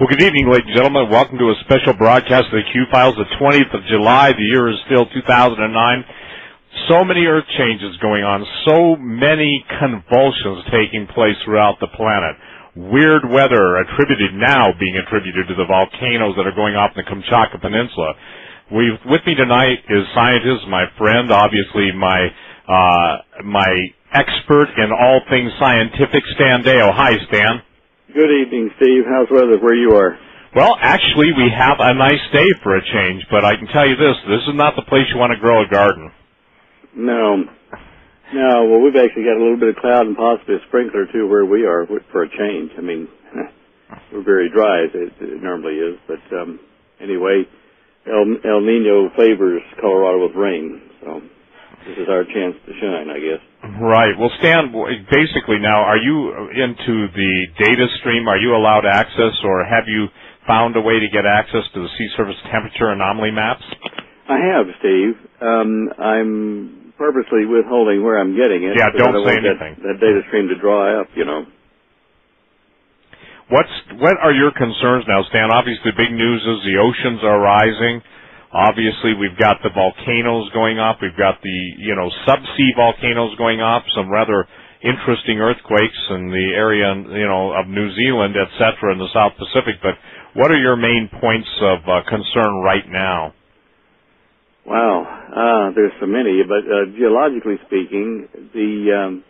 Well, good evening, ladies and gentlemen. Welcome to a special broadcast of the Q-Files, the 20th of July. The year is still 2009. So many earth changes going on, so many convulsions taking place throughout the planet. Weird weather being attributed to the volcanoes that are going off in the Kamchatka Peninsula. With me tonight is scientist, my friend, obviously my expert in all things scientific, Stan Deyo. Hi, Stan. Good evening, Steve. How's weather where you are? Well, actually, we have a nice day for a change, but I can tell you this is not the place you want to grow a garden. No. Well, we've actually got a little bit of cloud and possibly a sprinkler, too, where we are for a change. I mean, we're very dry, as it normally is, but anyway, El Nino favors Colorado with rain, so this is our chance to shine, I guess. Right. Well, Stan, basically now, are you into the data stream? Are you allowed access, or have you found a way to get access to the sea surface temperature anomaly maps? I have, Steve. I'm purposely withholding where I'm getting it. Yeah, don't say anything. That data stream to dry up, you know. What are your concerns now, Stan? Obviously, the big news is the oceans are rising. Obviously, we've got the volcanoes going up. We've got the, subsea volcanoes going up, some rather interesting earthquakes in the area, of New Zealand, et cetera, in the South Pacific. But what are your main points of concern right now? Wow, there's so many. But geologically speaking, the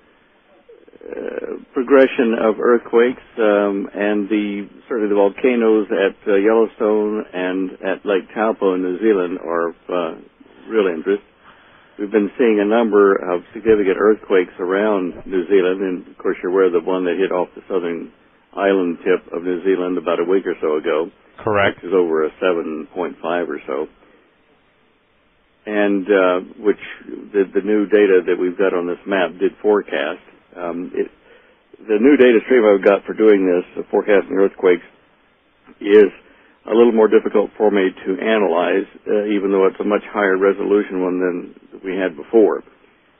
progression of earthquakes and certainly the volcanoes at Yellowstone and at Lake Taupo in New Zealand are of real interest. We've been seeing a number of significant earthquakes around New Zealand, and of course you're aware of the one that hit off the southern island tip of New Zealand about a week or so ago. Correct. Which is over a 7.5 or so. And which the new data that we've got on this map did forecast. The new data stream I've got for doing this, forecasting earthquakes, is a little more difficult for me to analyze, even though it's a much higher resolution one than we had before.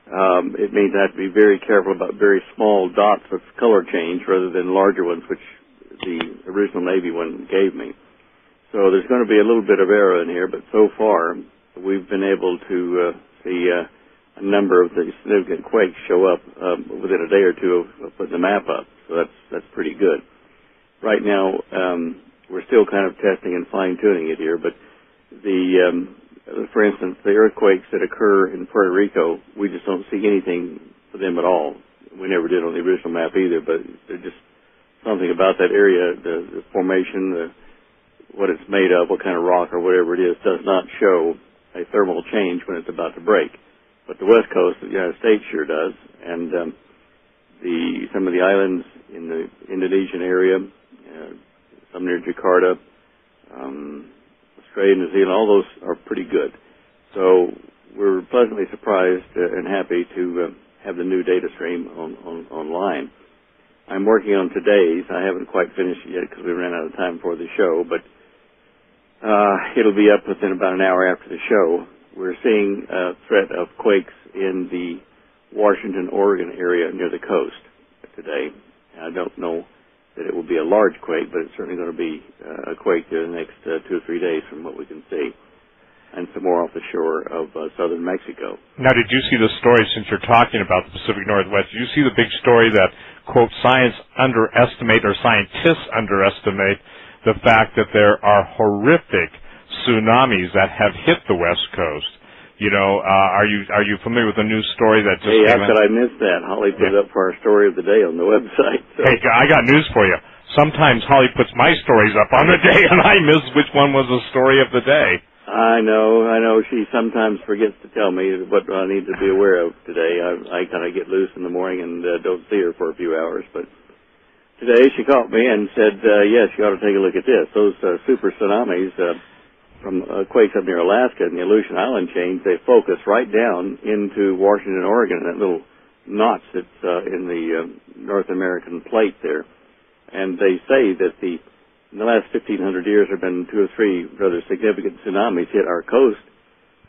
It means I have to be very careful about very small dots of color change rather than larger ones, which the original Navy one gave me. So there's going to be a little bit of error in here, but so far we've been able to see a number of the significant quakes show up within a day or two of putting the map up. So that's pretty good. Right now, we're still kind of testing and fine-tuning it here, but for instance, the earthquakes that occur in Puerto Rico, we just don't see anything for them at all. We never did on the original map either, but there's just something about that area, the formation, what it's made of, what kind of rock or whatever it is, does not show a thermal change when it's about to break. But the west coast of the United States sure does, and some of the islands in the Indonesian area, some near Jakarta, Australia, New Zealand, all those are pretty good. So we're pleasantly surprised and happy to have the new data stream online. I'm working on today's. I haven't quite finished it yet because we ran out of time for the show, but it'll be up within about an hour after the show. We're seeing a threat of quakes in the Washington, Oregon area near the coast today. I don't know that it will be a large quake, but it's certainly going to be a quake in the next 2 or 3 days from what we can see, and some more off the shore of southern Mexico. Now, did you see the story, since you're talking about the Pacific Northwest, did you see the big story that, quote, scientists underestimate the fact that there are horrific tsunamis that have hit the West Coast? Are you familiar with the news story that just came in? Hey, how could I miss that? Holly put it up for our story of the day on the website. So. Hey, I got news for you. Sometimes Holly puts my stories up on the day, and I miss which one was the story of the day. I know. She sometimes forgets to tell me what I need to be aware of today. I kind of get loose in the morning and don't see her for a few hours, but today she called me and said, yes, you ought to take a look at this. Those super tsunamis from quakes up near Alaska and the Aleutian Island chain, they focus right down into Washington, Oregon, that little notch that's in the North American plate there. And they say that in the last 1,500 years there have been 2 or 3 rather significant tsunamis hit our coast,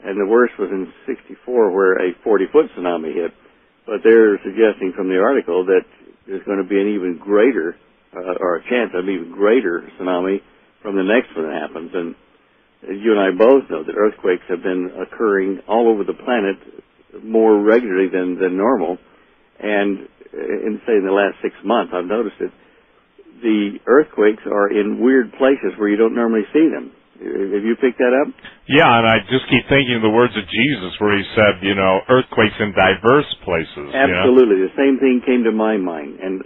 and the worst was in '64 where a 40-foot tsunami hit. But they're suggesting from the article that there's going to be an even greater, or a chance of an even greater tsunami from the next one that happens. And you and I both know that earthquakes have been occurring all over the planet more regularly than normal. And in, say, in the last 6 months, I've noticed that the earthquakes are in weird places where you don't normally see them. Have you picked that up? Yeah, and I just keep thinking of the words of Jesus where he said, earthquakes in diverse places. Absolutely. The same thing came to my mind. And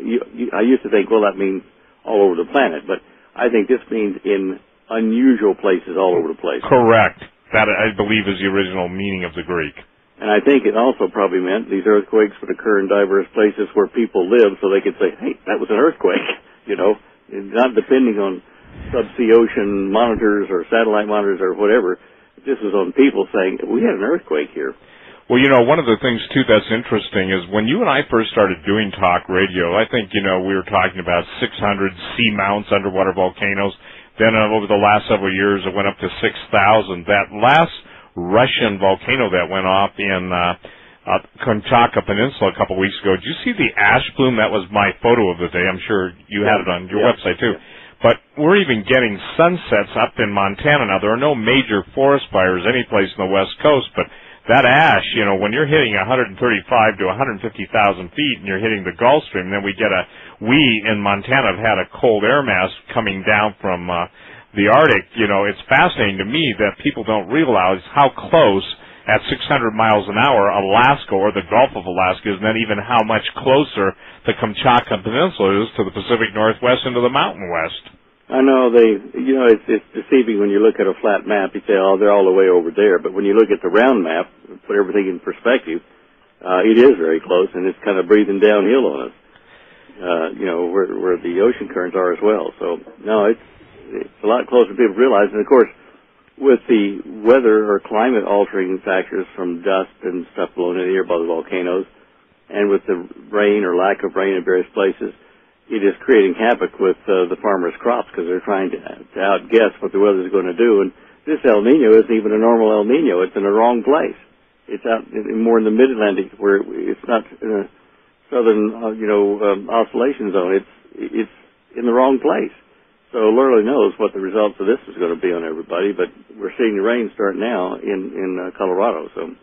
I used to think, well, that means all over the planet. But I think this means in unusual places all over the place. Correct. That, I believe, is the original meaning of the Greek. And I think it also probably meant these earthquakes would occur in diverse places where people live so they could say, hey, that was an earthquake, not depending on subsea ocean monitors or satellite monitors or whatever. This was on people saying, we had an earthquake here. Well, one of the things, too, that's interesting is when you and I first started doing talk radio, I think, we were talking about 600 seamounts underwater volcanoes. Then over the last several years, it went up to 6,000. That last Russian volcano that went off in Kamchatka Peninsula a couple of weeks ago, did you see the ash plume? That was my photo of the day. I'm sure you had it on your website, too. Yeah. But we're even getting sunsets up in Montana now. There are no major forest fires any place in the West Coast, but that ash, when you're hitting 135 to 150,000 feet and you're hitting the Gulf Stream, then we in Montana have had a cold air mass coming down from the Arctic. It's fascinating to me that people don't realize how close at 600 miles an hour Alaska or the Gulf of Alaska is, and then even how much closer the Kamchatka Peninsula is to the Pacific Northwest and to the Mountain West. I know it's deceiving when you look at a flat map. You say, oh, they're all the way over there. But when you look at the round map, put everything in perspective, it is very close, and it's kind of breathing downhill on us, where the ocean currents are as well. So, no, it's a lot closer than people realize. And, of course, with the weather or climate altering factors from dust and stuff blowing in the air by the volcanoes, and with the rain or lack of rain in various places, it is creating havoc with the farmers' crops because they're trying to outguess what the weather is going to do. And this El Nino isn't even a normal El Nino. It's in the wrong place. It's out more in the mid-Atlantic where it's not in a southern, oscillation zone. It's in the wrong place. So Lord knows what the results of this is going to be on everybody, but we're seeing the rain start now in Colorado. So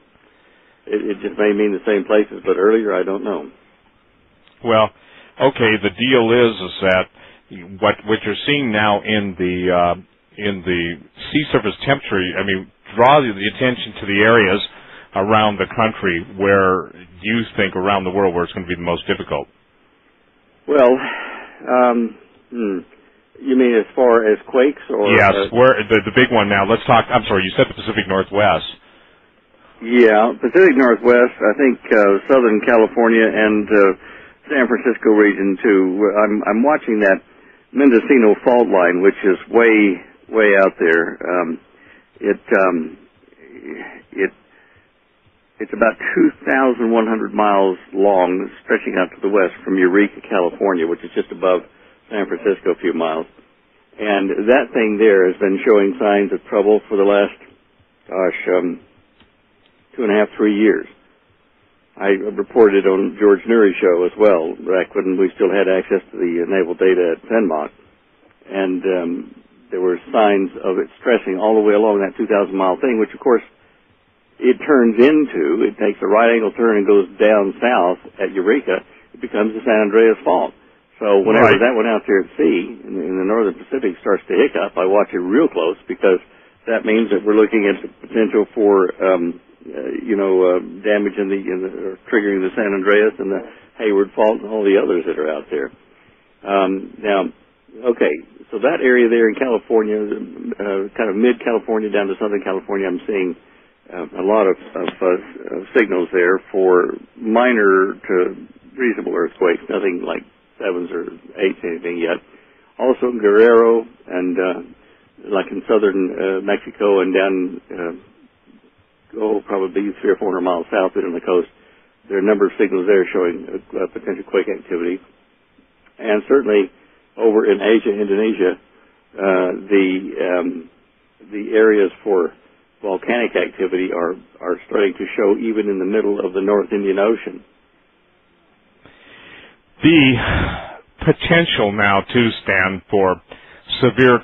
it just may mean the same places, but earlier I don't know. Well, okay, the deal is that what you're seeing now in the sea surface temperature, draw the attention to the areas around the country where you think around the world where it's going to be the most difficult. Well, you mean as far as quakes or? Yes, where the big one now. Let's talk. I'm sorry, you said the Pacific Northwest. Yeah, Pacific Northwest. I think Southern California and San Francisco region too. I'm watching that Mendocino fault line, which is way out there. It's about 2,100 miles long, stretching out to the west from Eureka, California, which is just above San Francisco a few miles. And that thing there has been showing signs of trouble for the last, 2.5, 3 years. I reported on George Noory's show as well, back when we still had access to the naval data at Fenmock. And there were signs of it stressing all the way along that 2,000-mile thing, which, of course, it takes a right-angle turn and goes down south at Eureka. It becomes the San Andreas Fault. So whenever that one out there at sea in the northern Pacific starts to hiccup, I watch it real close because that means that we're looking at the potential for damage or triggering the San Andreas and the Hayward Fault and all the others that are out there. So that area there in California, kind of mid-California down to Southern California, I'm seeing a lot of signals there for minor to reasonable earthquakes, nothing like 7s or 8s, anything yet. Also in Guerrero and like in southern Mexico and down probably 300 or 400 miles south on the coast, there are a number of signals there showing potential quake activity. And certainly over in Asia, Indonesia, the areas for volcanic activity are starting to show even in the middle of the North Indian Ocean. The potential now to stand for severe